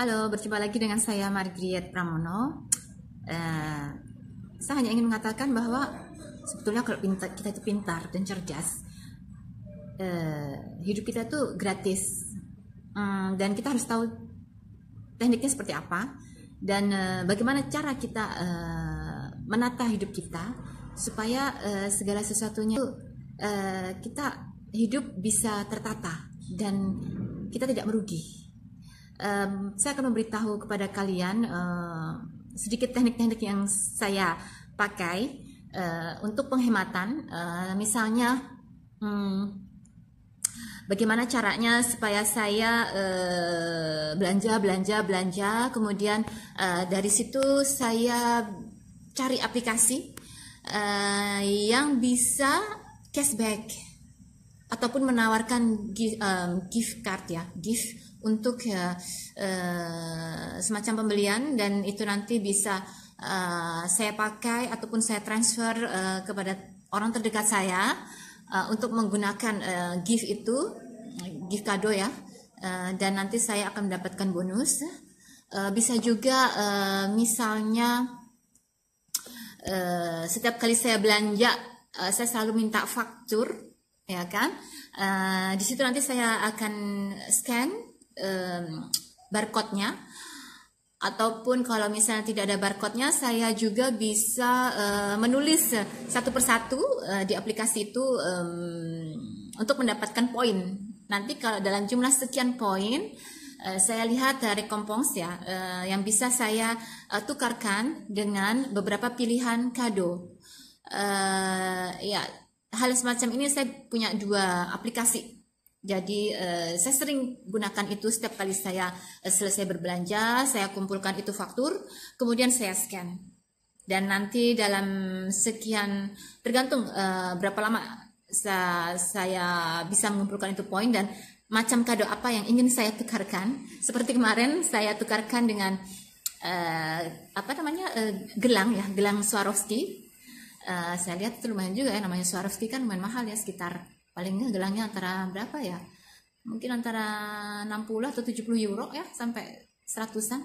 Halo, berjumpa lagi dengan saya Margriet Pramono. Eh, saya hanya ingin mengatakan bahwa sebetulnya kalau kita itu pintar dan cerdas, hidup kita itu gratis. Dan kita harus tahu tekniknya seperti apa dan bagaimana cara kita menata hidup kita supaya segala sesuatunya kita hidup bisa tertata dan kita tidak merugi. Saya akan memberitahu kepada kalian sedikit teknik-teknik yang saya pakai untuk penghematan. Misalnya, bagaimana caranya supaya saya belanja, kemudian dari situ saya cari aplikasi yang bisa cashback ataupun menawarkan gift card ya, gift untuk semacam pembelian, dan itu nanti bisa saya pakai ataupun saya transfer kepada orang terdekat saya untuk menggunakan gift itu, gift kado ya, dan nanti saya akan mendapatkan bonus. Bisa juga misalnya setiap kali saya belanja saya selalu minta faktur, ya kan? Di situ nanti saya akan scan barcode-nya, ataupun kalau misalnya tidak ada barcode-nya, saya juga bisa menulis satu persatu di aplikasi itu untuk mendapatkan poin. Nanti kalau dalam jumlah sekian poin, saya lihat recompose ya, yang bisa saya tukarkan dengan beberapa pilihan kado. Ya, hal semacam ini saya punya dua aplikasi. Jadi saya sering gunakan itu setiap kali saya selesai berbelanja, saya kumpulkan itu faktur, kemudian saya scan. Dan nanti dalam sekian, tergantung berapa lama saya bisa mengumpulkan itu poin dan macam kado apa yang ingin saya tukarkan. Seperti kemarin saya tukarkan dengan gelang ya, gelang Swarovski. Saya lihat itu lumayan juga ya, namanya Swarovski kan lumayan mahal ya, sekitar paling nggak gelangnya antara berapa ya, mungkin antara 60 atau 70 euro ya, sampai 100-an.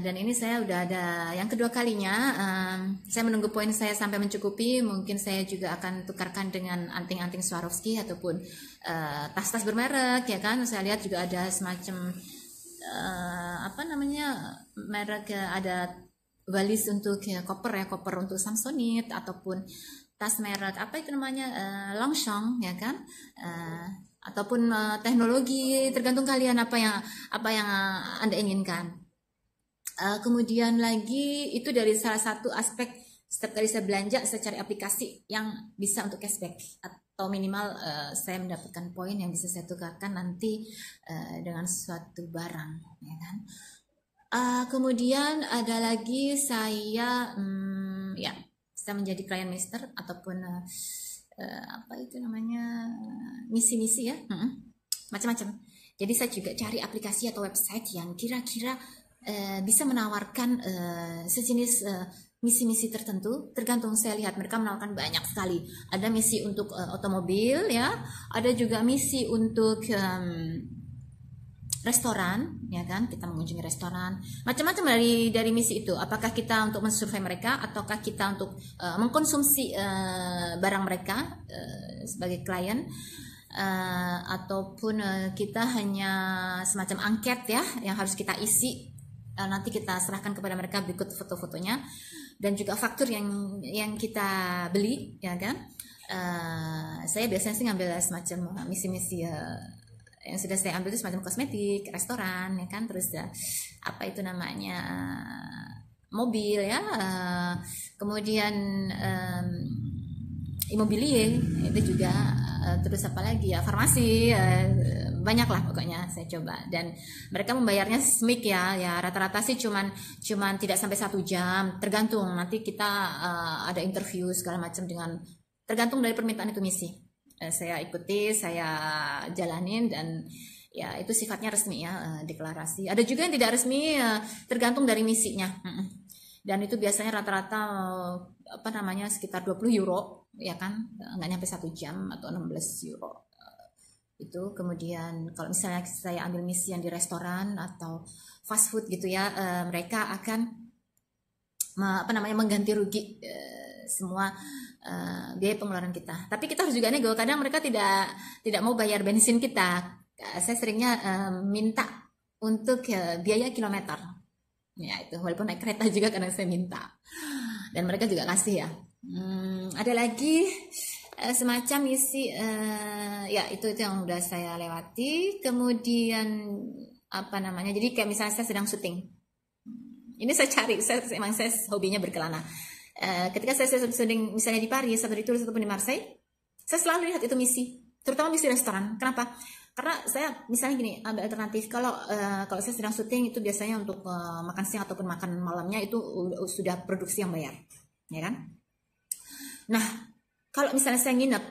Dan ini saya udah ada yang kedua kalinya. Saya menunggu poin saya sampai mencukupi. Mungkin saya juga akan tukarkan dengan anting-anting Swarovski ataupun tas-tas bermerek ya kan. Saya lihat juga ada semacam merek, ada walis untuk koper ya, koper untuk Samsonite, ataupun tas merek apa itu namanya, Longchamp ya kan, ataupun teknologi, tergantung kalian apa yang Anda inginkan. Kemudian lagi itu dari salah satu aspek, setiap kali saya belanja saya cari aplikasi yang bisa untuk cashback atau minimal saya mendapatkan poin yang bisa saya tukarkan nanti dengan suatu barang ya kan. Kemudian ada lagi saya saya menjadi klien master ataupun apa itu namanya, misi-misi ya, macam-macam. Jadi saya juga cari aplikasi atau website yang kira-kira bisa menawarkan sejenis misi-misi tertentu. Tergantung, saya lihat mereka menawarkan banyak sekali. Ada misi untuk otomobil ya, ada juga misi untuk restoran ya kan, kita mengunjungi restoran, macam-macam dari misi itu. Apakah kita untuk mensurvei mereka ataukah kita untuk mengkonsumsi barang mereka sebagai klien, ataupun kita hanya semacam angket ya yang harus kita isi, nanti kita serahkan kepada mereka berikut foto-fotonya dan juga faktur yang kita beli ya kan. Saya biasanya sih ngambil semacam misi-misi yang sudah saya ambil itu semacam kosmetik, restoran ya kan, terus apa itu namanya, mobil ya, kemudian imobilier itu juga, terus apa lagi ya, farmasi, banyak lah pokoknya saya coba. Dan mereka membayarnya smik ya rata-rata sih cuman tidak sampai 1 jam, tergantung nanti kita ada interview segala macam, dengan tergantung dari permintaan itu misi. Saya ikuti, saya jalanin, dan ya itu sifatnya resmi ya, deklarasi. Ada juga yang tidak resmi, tergantung dari misinya. Dan itu biasanya rata-rata sekitar 20 euro ya kan, nggak nyampe 1 jam atau 16 euro. itu. Kemudian kalau misalnya saya ambil misi yang di restoran atau fast food gitu ya, mereka akan mengganti rugi semua biaya pengeluaran kita. Tapi kita harus juga nego. Kadang mereka tidak mau bayar bensin kita. Saya seringnya minta untuk biaya kilometer. Ya itu, walaupun naik kereta juga kadang saya minta. Dan mereka juga kasih ya. Ada lagi semacam misi ya itu yang udah saya lewati. Kemudian apa namanya? Jadi kayak misalnya saya sedang syuting. Ini saya cari, emang saya hobinya berkelana. Ketika saya syuting misalnya di Paris atau di Toulouse ataupun di Marseille, saya selalu lihat itu misi, terutama misi restoran. Kenapa? Karena saya misalnya gini, ambil alternatif. Kalau saya sedang syuting itu biasanya untuk makan siang ataupun makan malamnya itu sudah produksi yang bayar, ya kan? Nah, kalau misalnya saya nginep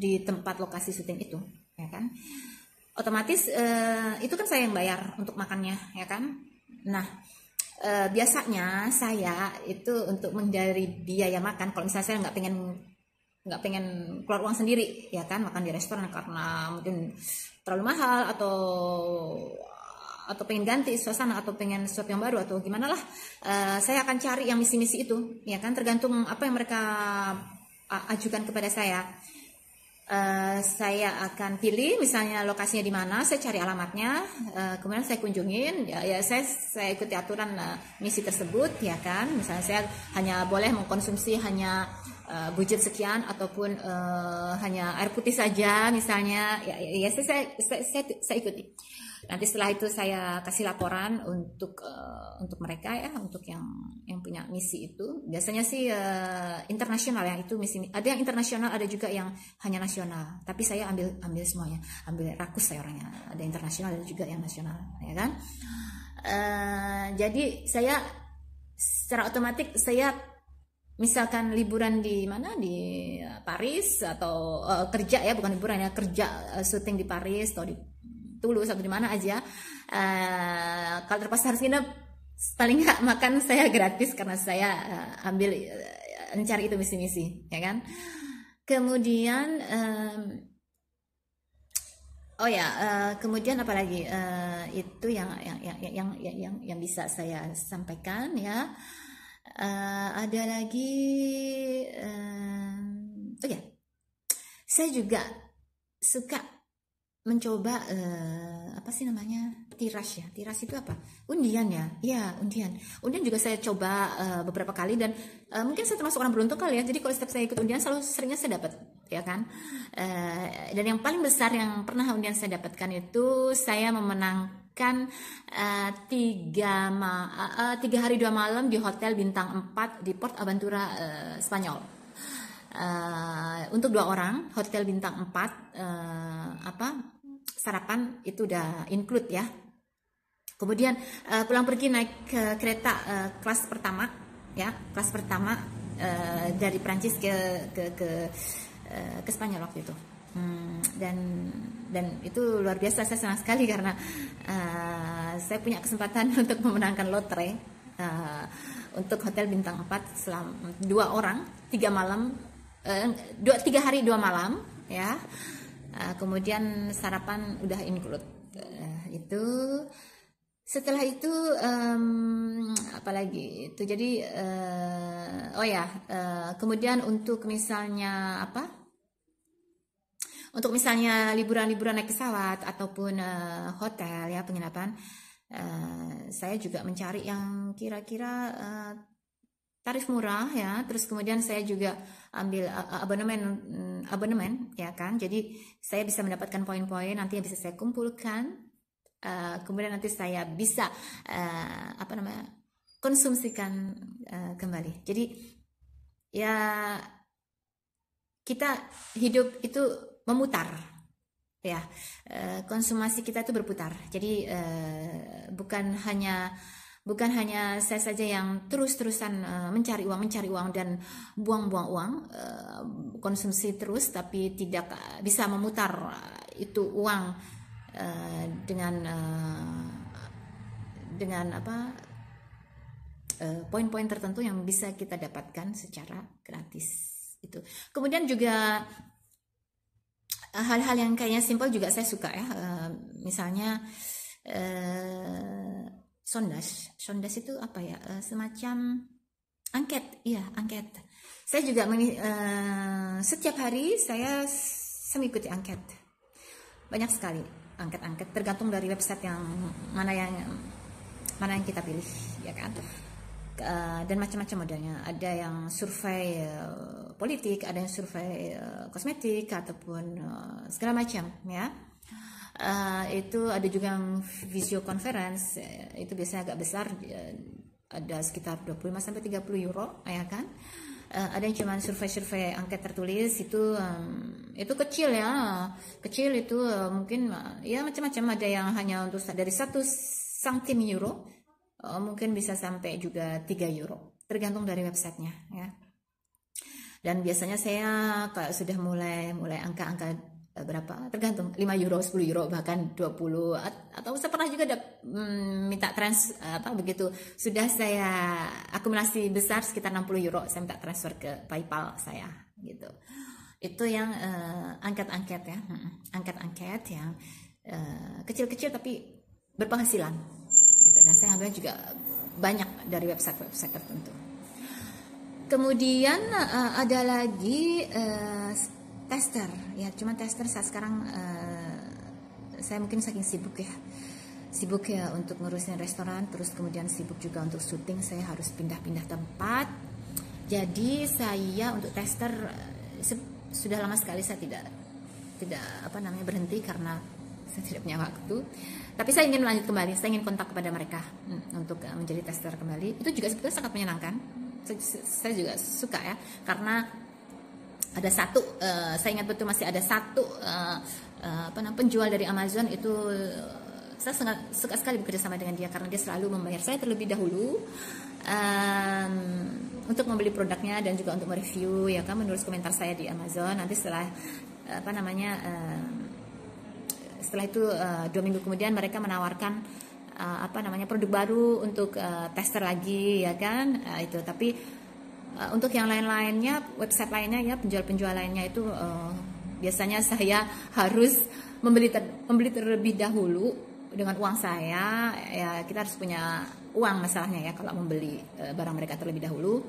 di tempat lokasi syuting itu, ya kan? Otomatis itu kan saya yang bayar untuk makannya, ya kan? Nah, biasanya saya itu untuk menghindari biaya makan, kalau misalnya saya nggak pengen keluar uang sendiri, ya kan, makan di restoran karena mungkin terlalu mahal atau pengen ganti suasana atau pengen sesuatu yang baru atau gimana lah, saya akan cari yang misi-misi itu, ya kan, tergantung apa yang mereka ajukan kepada saya. Saya akan pilih misalnya lokasinya di mana, saya cari alamatnya, kemudian saya kunjungin, ya saya ikuti aturan misi tersebut, ya kan. Misalnya saya hanya boleh mengkonsumsi hanya budget sekian ataupun hanya air putih saja misalnya, ya saya ikuti. Nanti setelah itu saya kasih laporan untuk mereka ya, untuk yang punya misi itu. Biasanya sih internasional ya, itu misi. Ada yang internasional, ada juga yang hanya nasional. Tapi saya ambil semuanya, ambil rakus saya orangnya. Ada internasional, ada juga yang nasional, ya kan. Jadi saya secara otomatis saya misalkan liburan di mana, di Paris atau kerja ya, bukan liburan ya, kerja syuting di Paris atau di Toulouse atau di mana aja, kalau terpaksa harus nginep, paling nggak makan saya gratis karena saya ambil mencari itu misi-misi, ya kan. Kemudian kemudian apa lagi, itu yang bisa saya sampaikan ya. Ada lagi saya juga suka mencoba apa sih namanya, tiras ya. Tiras itu apa? Undian ya. Ya, undian juga saya coba beberapa kali, dan mungkin saya termasuk orang beruntung kali ya. Jadi kalau setiap saya ikut undian seringnya saya dapat, ya kan. Dan yang paling besar yang pernah undian saya dapatkan itu saya memenangkan 3 hari 2 malam di hotel bintang 4 di Port Aventura, Spanyol. Untuk 2 orang, hotel bintang 4, sarapan itu udah include ya. Kemudian pulang pergi naik ke kereta kelas pertama ya, kelas pertama dari Prancis ke Spanyol waktu itu. Dan itu luar biasa, saya senang sekali karena saya punya kesempatan untuk memenangkan lotre untuk hotel bintang 4 selama 2 orang 3 malam, 3 hari 2 malam ya. Kemudian sarapan udah include itu. Setelah itu apalagi itu, jadi kemudian untuk misalnya untuk misalnya liburan naik pesawat ataupun hotel ya, penginapan, saya juga mencari yang kira-kira tarif murah ya. Terus kemudian saya juga ambil abonemen ya kan. Jadi saya bisa mendapatkan poin-poin nanti yang bisa saya kumpulkan. Kemudian nanti saya bisa konsumsikan kembali. Jadi ya kita hidup itu memutar ya, konsumsi kita itu berputar. Jadi bukan hanya saya saja yang terus-terusan mencari uang dan buang-buang uang, konsumsi terus, tapi tidak bisa memutar itu uang dengan poin-poin tertentu yang bisa kita dapatkan secara gratis itu. Kemudian juga hal-hal yang kayaknya simple juga saya suka ya. Misalnya sondas itu apa ya? Semacam angket, iya angket. Saya juga setiap hari saya mengikuti angket. Banyak sekali angket-angket, tergantung dari website yang mana yang kita pilih, ya kan? Dan macam-macam modelnya. Ada yang survei politik, ada yang survei kosmetik ataupun segala macam, ya. Itu ada juga yang video conference, itu biasanya agak besar, ada sekitar 25 sampai 30 euro, ya kan? Ada yang cuma survei angket tertulis, itu kecil ya, kecil itu mungkin ya macam-macam. Ada yang hanya untuk dari 1 santim euro, mungkin bisa sampai juga 3 euro, tergantung dari websitenya ya. Dan biasanya saya kalau sudah mulai angka-angka berapa, tergantung 5 euro, 10 euro, bahkan 20, atau saya pernah juga minta begitu sudah saya akumulasi besar sekitar 60 euro, saya minta transfer ke PayPal saya gitu. Itu yang angket-angket ya, angket-angket yang kecil-kecil tapi berpenghasilan gitu. Dan saya ambil juga banyak dari website-website tertentu. Kemudian ada lagi tester ya, cuma tester saat sekarang saya mungkin saking sibuk ya untuk ngurusin restoran, terus kemudian sibuk juga untuk syuting, saya harus pindah-pindah tempat. Jadi saya untuk tester sudah lama sekali saya tidak berhenti karena saya tidak punya waktu. Tapi saya ingin melanjut kembali, saya ingin kontak kepada mereka untuk menjadi tester kembali. Itu juga sebetulnya sangat menyenangkan. Saya juga suka ya, karena ada satu, saya ingat betul masih ada satu penjual dari Amazon itu, saya sangat suka sekali bekerja sama dengan dia karena dia selalu membayar saya terlebih dahulu untuk membeli produknya dan juga untuk mereview ya kan, menulis komentar saya di Amazon. Nanti setelah setelah itu 2 minggu kemudian mereka menawarkan produk baru untuk tester lagi ya kan, itu. Tapi untuk yang lain-lainnya, website lainnya ya, penjual-penjual lainnya itu biasanya saya harus membeli terlebih dahulu dengan uang saya ya. Kita harus punya uang masalahnya ya kalau membeli barang mereka terlebih dahulu,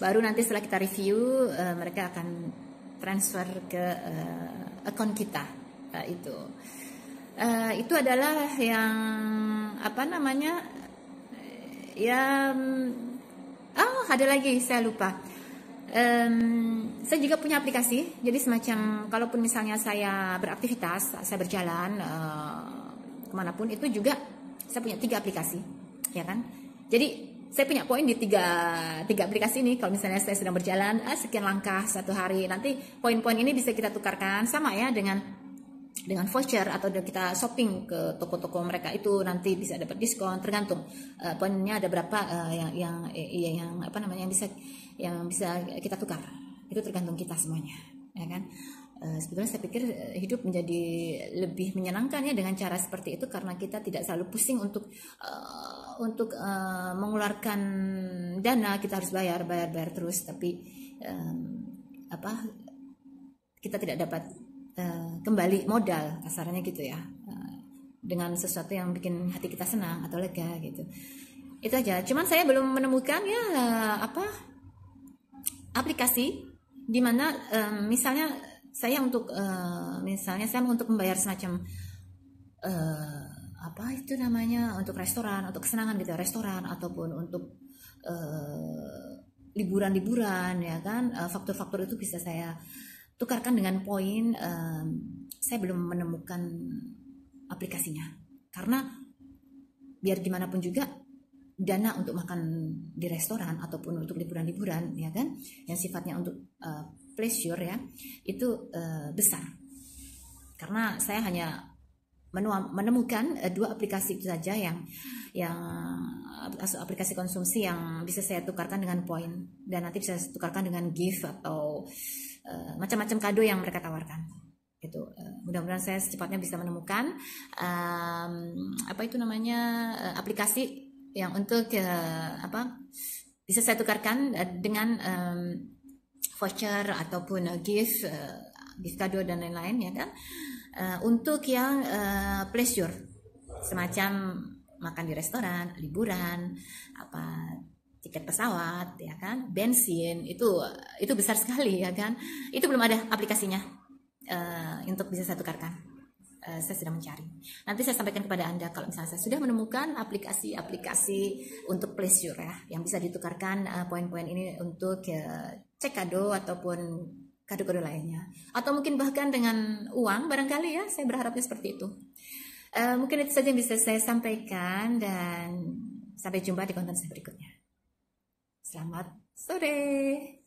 baru nanti setelah kita review mereka akan transfer ke akun kita. Itu adalah yang ada lagi saya lupa. Saya juga punya aplikasi, jadi semacam kalaupun misalnya saya beraktivitas, saya berjalan kemanapun, itu juga saya punya 3 aplikasi ya kan. Jadi saya punya poin di tiga aplikasi ini. Kalau misalnya saya sedang berjalan sekian langkah 1 hari, nanti poin-poin ini bisa kita tukarkan sama ya dengan voucher, atau kita shopping ke toko-toko mereka itu nanti bisa dapat diskon, tergantung poinnya ada berapa yang bisa kita tukar. Itu tergantung kita semuanya ya kan. Sebetulnya saya pikir hidup menjadi lebih menyenangkan ya dengan cara seperti itu, karena kita tidak selalu pusing untuk mengeluarkan dana. Kita harus bayar terus, tapi kita tidak dapat kembali modal, kasarnya gitu ya, dengan sesuatu yang bikin hati kita senang atau lega gitu. Itu aja. Cuman saya belum menemukan ya aplikasi di mana misalnya saya untuk membayar semacam untuk restoran, untuk kesenangan gitu, restoran ataupun untuk liburan ya kan. Faktur-faktur itu bisa saya tukarkan dengan poin. Saya belum menemukan aplikasinya, karena biar gimana pun juga dana untuk makan di restoran ataupun untuk liburan-liburan ya kan, yang sifatnya untuk pleasure ya, itu besar. Karena saya hanya menemukan 2 aplikasi itu saja yang aplikasi konsumsi yang bisa saya tukarkan dengan poin, dan nanti bisa saya tukarkan dengan gift atau macam-macam kado yang mereka tawarkan. Itu mudah-mudahan saya secepatnya bisa menemukan aplikasi yang untuk bisa saya tukarkan dengan voucher ataupun gift gift kado dan lain-lain ya kan. Untuk yang pleasure, semacam makan di restoran, liburan, apa tiket pesawat ya kan, bensin, itu besar sekali ya kan. Itu belum ada aplikasinya untuk bisa saya tukarkan. Saya sedang mencari. Nanti saya sampaikan kepada Anda kalau misalnya saya sudah menemukan aplikasi-aplikasi untuk pleasure ya, yang bisa ditukarkan poin-poin ini untuk cek kado ataupun kado-kado lainnya. Atau mungkin bahkan dengan uang barangkali ya, saya berharapnya seperti itu. Mungkin itu saja yang bisa saya sampaikan dan sampai jumpa di konten saya berikutnya. Selamat sore.